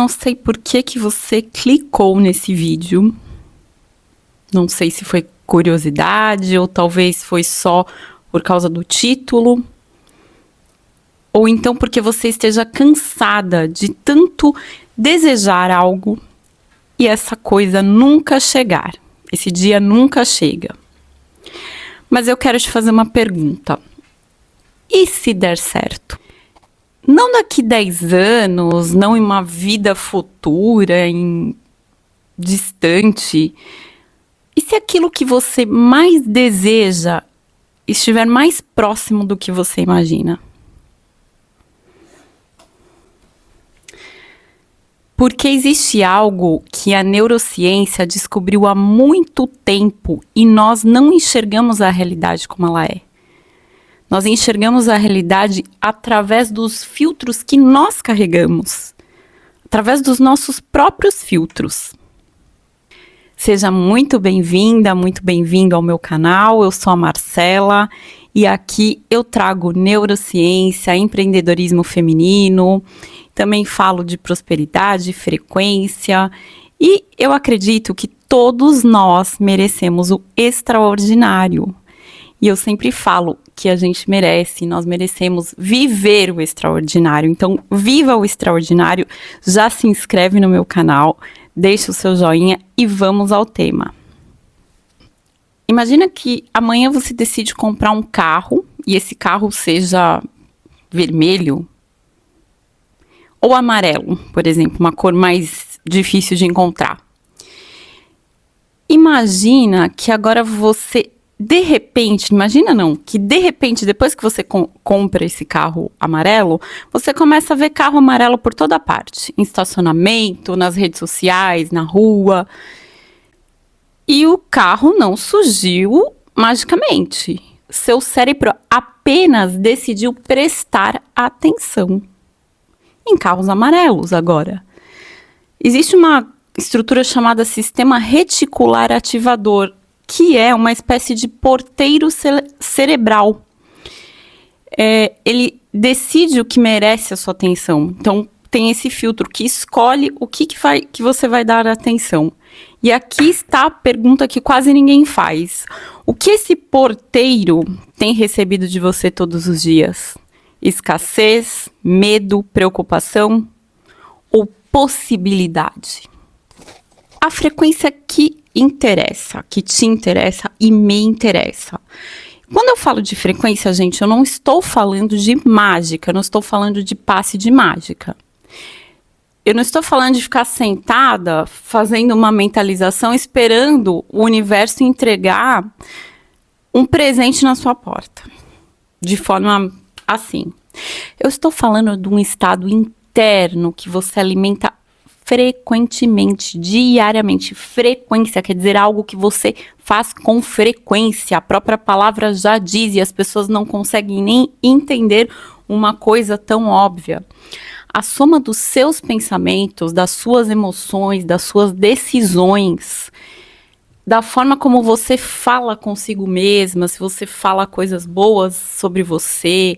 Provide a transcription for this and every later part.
não sei por que você clicou nesse vídeo. Não sei se foi curiosidade ou talvez foi só por causa do título. Ou então porque você esteja cansada de tanto desejar algo e essa coisa nunca chegar. Esse dia nunca chega. Mas eu quero te fazer uma pergunta. E se der certo? Não daqui 10 anos, não em uma vida futura, distante. E se aquilo que você mais deseja estiver mais próximo do que você imagina? Porque existe algo que a neurociência descobriu há muito tempo e nós não enxergamos a realidade como ela é. Nós enxergamos a realidade através dos filtros que nós carregamos, através dos nossos próprios filtros. Seja muito bem-vinda, muito bem-vindo ao meu canal. Eu sou a Marcela e aqui eu trago neurociência, empreendedorismo feminino, também falo de prosperidade, frequência e eu acredito que todos nós merecemos o extraordinário. E eu sempre falo que a gente merece, nós merecemos viver o extraordinário. Então, viva o extraordinário, já se inscreve no meu canal, deixa o seu joinha e vamos ao tema. Imagina que amanhã você decide comprar um carro e esse carro seja vermelho ou amarelo, por exemplo, uma cor mais difícil de encontrar. Imagina que agora você... de repente, depois que você compra esse carro amarelo, você começa a ver carro amarelo por toda parte, em estacionamento, nas redes sociais, na rua. E o carro não surgiu magicamente. Seu cérebro apenas decidiu prestar atenção em carros amarelos agora. Existe uma estrutura chamada sistema reticular ativador, que é uma espécie de porteiro cerebral. Ele decide o que merece a sua atenção. Então, tem esse filtro que escolhe o que você vai dar atenção. E aqui está a pergunta que quase ninguém faz. O que esse porteiro tem recebido de você todos os dias? Escassez, medo, preocupação ou possibilidade? A frequência que te interessa e me interessa. Quando eu falo de frequência, gente, eu não estou falando de mágica, eu não estou falando de passe de mágica. Eu não estou falando de ficar sentada fazendo uma mentalização esperando o universo entregar um presente na sua porta. De forma assim. Eu estou falando de um estado interno que você alimenta frequentemente, diariamente. Frequência quer dizer algo que você faz com frequência. A própria palavra já diz e as pessoas não conseguem nem entender uma coisa tão óbvia. A soma dos seus pensamentos, das suas emoções, das suas decisões, da forma como você fala consigo mesma, se você fala coisas boas sobre você,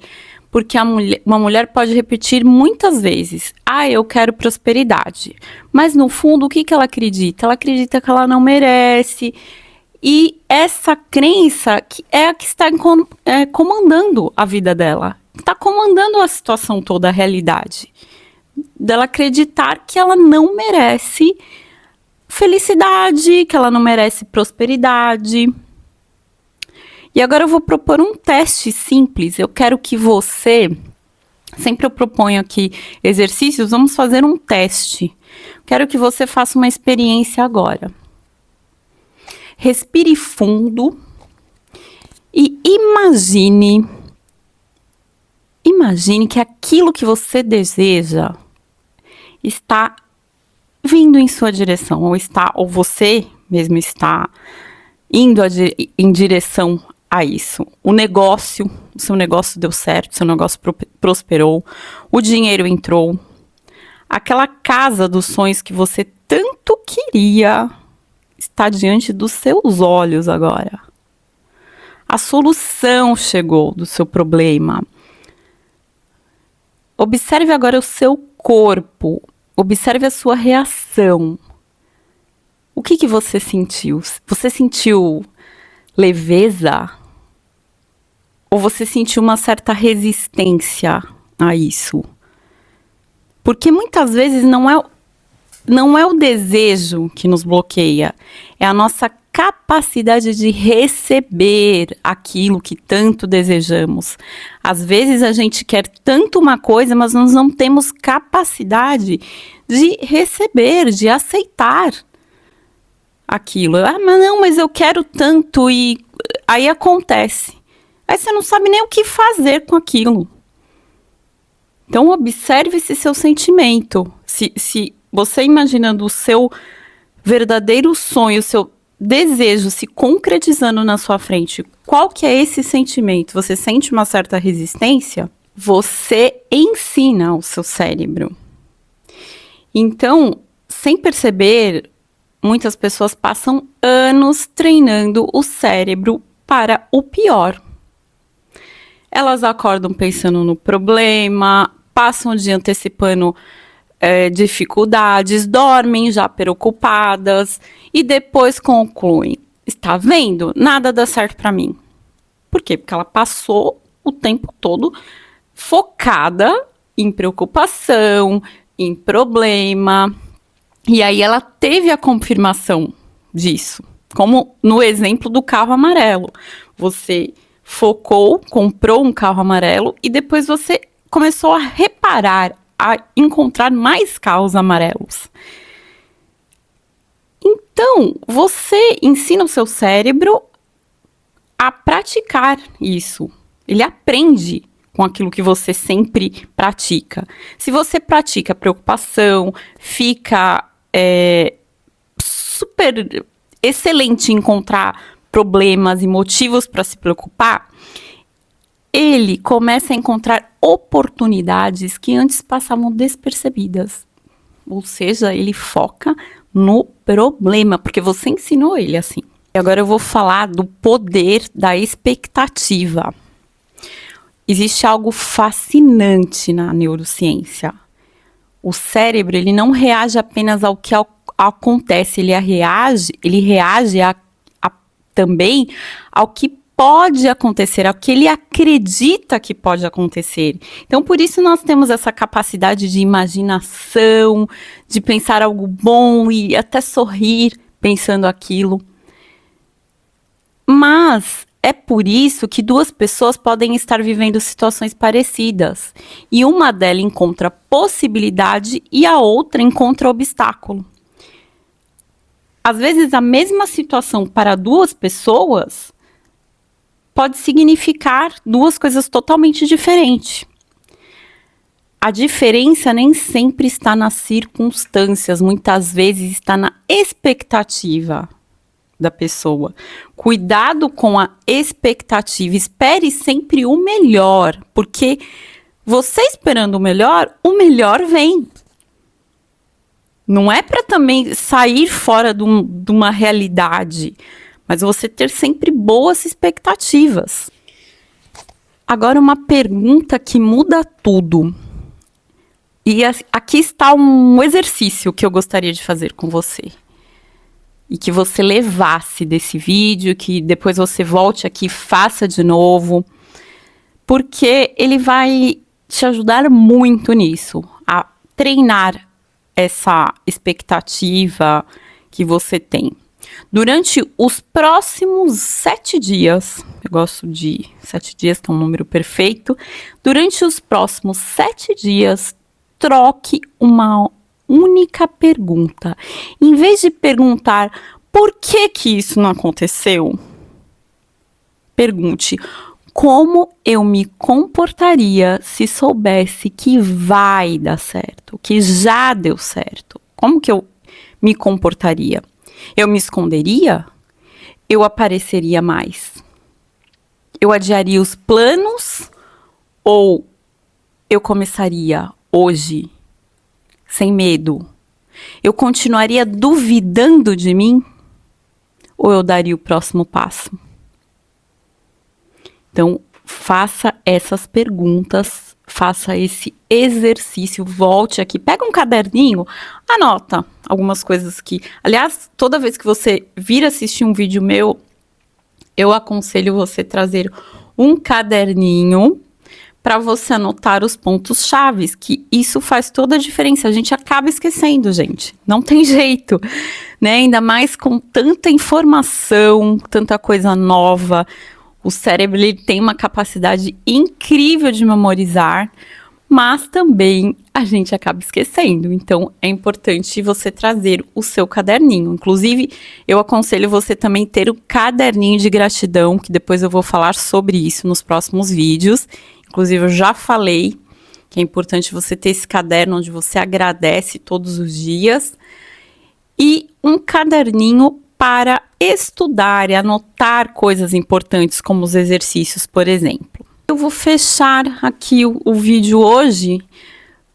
porque uma mulher pode repetir muitas vezes, eu quero prosperidade, mas no fundo o que ela acredita? Ela acredita que ela não merece, e essa crença que é a que está comandando a vida dela, está comandando a situação toda, a realidade, dela acreditar que ela não merece felicidade, que ela não merece prosperidade. E agora eu vou propor um teste simples. Eu quero que você, sempre eu proponho aqui exercícios, vamos fazer um teste. Quero que você faça uma experiência agora. Respire fundo e imagine que aquilo que você deseja está vindo em sua direção, ou você mesmo está indo em direção a isso. O seu negócio deu certo, seu negócio prosperou, o dinheiro entrou, aquela casa dos sonhos que você tanto queria está diante dos seus olhos agora. A solução chegou do seu problema. Observe agora o seu corpo. Observe a sua reação. O que você sentiu? Você sentiu leveza? Ou você sentiu uma certa resistência a isso? Porque muitas vezes não é o desejo que nos bloqueia, é a nossa capacidade de receber aquilo que tanto desejamos. Às vezes a gente quer tanto uma coisa, mas nós não temos capacidade de receber, de aceitar aquilo. Mas eu quero tanto, e aí acontece. Aí você não sabe nem o que fazer com aquilo. Então observe esse seu sentimento. Se você imaginando o seu verdadeiro sonho, o seu desejo se concretizando na sua frente, qual que é esse sentimento? Você sente uma certa resistência? Você ensina o seu cérebro. Então, sem perceber, muitas pessoas passam anos treinando o cérebro para o pior. Elas acordam pensando no problema, passam o dia antecipando dificuldades, dormem já preocupadas e depois concluem: está vendo? Nada dá certo para mim. Por quê? Porque ela passou o tempo todo focada em preocupação, em problema, e aí ela teve a confirmação disso. Como no exemplo do carro amarelo. Você focou, comprou um carro amarelo e depois você começou a reparar, a encontrar mais carros amarelos. Então, você ensina o seu cérebro a praticar isso. Ele aprende com aquilo que você sempre pratica. Se você pratica preocupação, fica super excelente em encontrar problemas e motivos para se preocupar, ele começa a encontrar oportunidades que antes passavam despercebidas. Ou seja, ele foca no problema, porque você ensinou ele assim. E agora eu vou falar do poder da expectativa. Existe algo fascinante na neurociência. O cérebro, ele não reage apenas ao que acontece, ele reage também ao que pode acontecer, ao que ele acredita que pode acontecer. Então, por isso nós temos essa capacidade de imaginação, de pensar algo bom e até sorrir pensando aquilo. Mas é por isso que duas pessoas podem estar vivendo situações parecidas, e uma delas encontra possibilidade e a outra encontra obstáculo. Às vezes, a mesma situação para duas pessoas pode significar duas coisas totalmente diferentes. A diferença nem sempre está nas circunstâncias, muitas vezes está na expectativa da pessoa. Cuidado com a expectativa, espere sempre o melhor, porque você esperando o melhor vem. Não é para também sair fora de uma realidade, mas você ter sempre boas expectativas. Agora, uma pergunta que muda tudo. E aqui está um exercício que eu gostaria de fazer com você. E que você levasse desse vídeo, que depois você volte aqui e faça de novo. Porque ele vai te ajudar muito nisso, a treinar essa expectativa que você tem. Durante os próximos 7 dias, eu gosto de 7 dias, que é um número perfeito. Durante os próximos 7 dias, troque uma única pergunta. Em vez de perguntar por que isso não aconteceu, pergunte: como eu me comportaria se soubesse que vai dar certo, que já deu certo? Como que eu me comportaria? Eu me esconderia? Eu apareceria mais? Eu adiaria os planos? Ou eu começaria hoje, sem medo? Eu continuaria duvidando de mim? Ou eu daria o próximo passo? Então, faça essas perguntas, faça esse exercício, volte aqui, pega um caderninho, anota algumas coisas que... Aliás, toda vez que você vir assistir um vídeo meu, eu aconselho você trazer um caderninho para você anotar os pontos chaves, que isso faz toda a diferença. A gente acaba esquecendo, gente. Não tem jeito, né? Ainda mais com tanta informação, tanta coisa nova. O cérebro ele tem uma capacidade incrível de memorizar, mas também a gente acaba esquecendo. Então, é importante você trazer o seu caderninho. Inclusive, eu aconselho você também ter o caderninho de gratidão, que depois eu vou falar sobre isso nos próximos vídeos. Inclusive, eu já falei que é importante você ter esse caderno onde você agradece todos os dias. E um caderninho para estudar e anotar coisas importantes, como os exercícios, por exemplo. Eu vou fechar aqui o vídeo hoje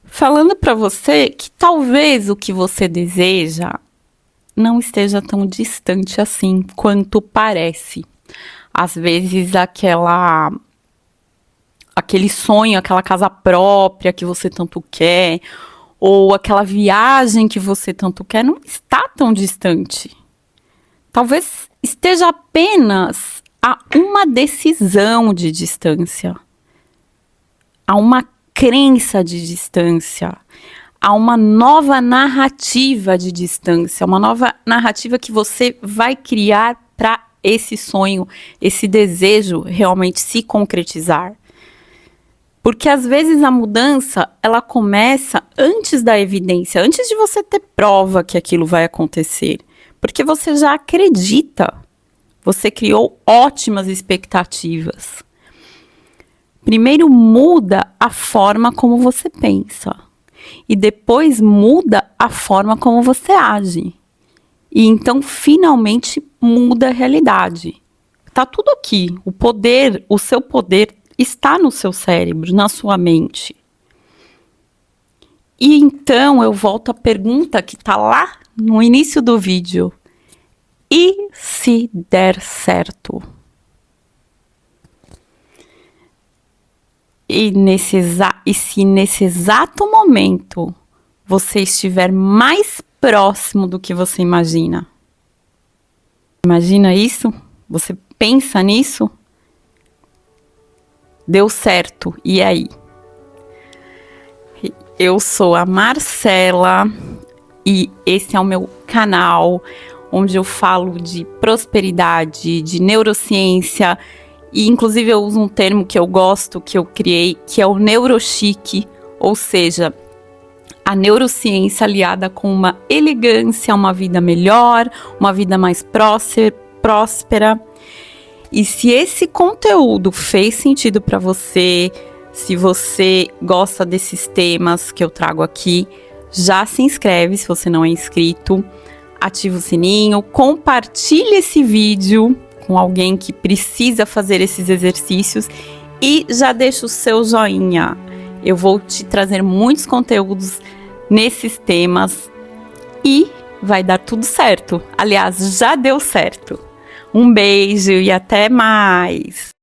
falando para você que talvez o que você deseja não esteja tão distante assim quanto parece. Às vezes aquele sonho, aquela casa própria que você tanto quer, ou aquela viagem que você tanto quer, não está tão distante. Talvez esteja apenas a uma decisão de distância, a uma crença de distância, a uma nova narrativa de distância, uma nova narrativa que você vai criar para esse sonho, esse desejo realmente se concretizar. Porque às vezes a mudança, ela começa antes da evidência, antes de você ter prova que aquilo vai acontecer. Porque você já acredita, você criou ótimas expectativas. Primeiro muda a forma como você pensa e depois muda a forma como você age. E então finalmente muda a realidade. Tá tudo aqui, o poder, o seu poder está no seu cérebro, na sua mente. E então eu volto à pergunta que tá lá no início do vídeo. E se der certo? E se nesse exato momento você estiver mais próximo do que você imagina? Imagina isso? Você pensa nisso? Deu certo, e aí? Eu sou a Marcela e esse é o meu canal onde eu falo de prosperidade, de neurociência e inclusive eu uso um termo que eu gosto, que eu criei, que é o neurochique, ou seja, a neurociência aliada com uma elegância, uma vida melhor, uma vida mais próspera. E se esse conteúdo fez sentido para você, se você gosta desses temas que eu trago aqui, já se inscreve se você não é inscrito, ativa o sininho, compartilhe esse vídeo com alguém que precisa fazer esses exercícios e já deixa o seu joinha. Eu vou te trazer muitos conteúdos nesses temas e vai dar tudo certo. Aliás, já deu certo. Um beijo e até mais!